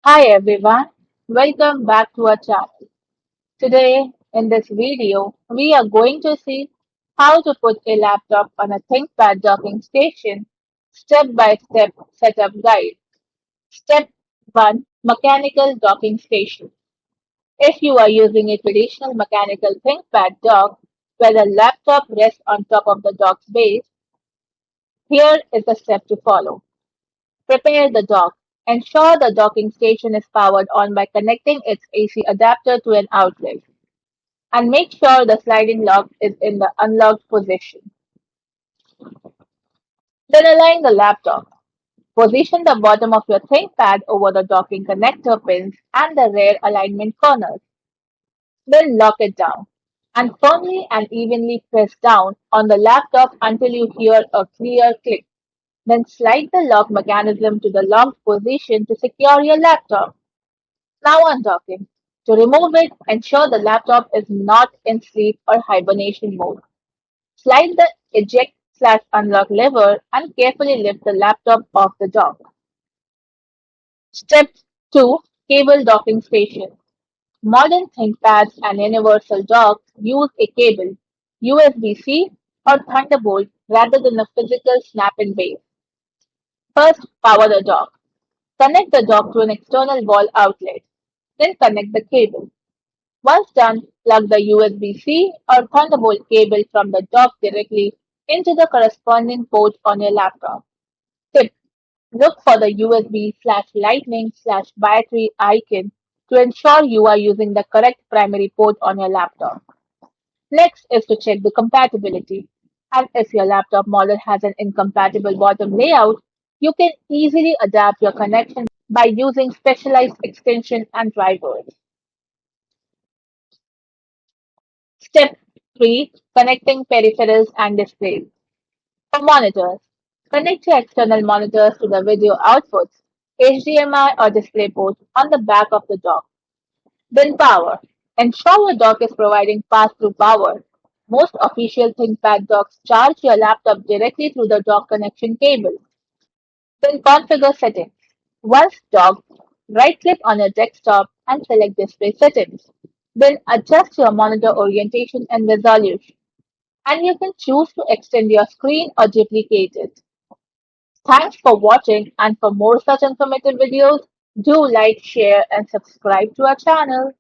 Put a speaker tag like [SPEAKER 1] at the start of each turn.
[SPEAKER 1] Hi everyone, welcome back to our channel. Today in this video, we are going to see how to put a laptop on a ThinkPad docking station step-by-step setup guide. Step 1. Mechanical docking station. If you are using a traditional mechanical ThinkPad dock where the laptop rests on top of the dock's base, here is the step to follow. Prepare the dock. Ensure the docking station is powered on by connecting its AC adapter to an outlet, and make sure the sliding lock is in the unlocked position. Then align the laptop. Position the bottom of your ThinkPad over the docking connector pins and the rear alignment corners. Then lock it down, and firmly and evenly press down on the laptop until you hear a clear click. Then slide the lock mechanism to the locked position to secure your laptop. Now undocking. To remove it, ensure the laptop is not in sleep or hibernation mode. Slide the eject/unlock lever and carefully lift the laptop off the dock. Step 2. Cable docking station. Modern ThinkPads and universal docks use a cable, USB-C or Thunderbolt rather than a physical snap-in base. First, power the dock. Connect the dock to an external wall outlet. Then connect the cable. Once done, plug the USB-C or Thunderbolt cable from the dock directly into the corresponding port on your laptop. Tip: look for the USB/Lightning/battery icon to ensure you are using the correct primary port on your laptop. Next is to check the compatibility. And if your laptop model has an incompatible bottom layout, you can easily adapt your connection by using specialized extension and drivers. Step 3. Connecting peripherals and displays. For monitors, connect your external monitors to the video outputs, HDMI or DisplayPort on the back of the dock. Then power. Ensure your dock is providing pass-through power. Most official ThinkPad docks charge your laptop directly through the dock connection cable. Then configure settings. Once docked, right-click on your desktop and select Display Settings. Then adjust your monitor orientation and resolution, and you can choose to extend your screen or duplicate it. Thanks for watching, and for more such informative videos, do like, share and subscribe to our channel.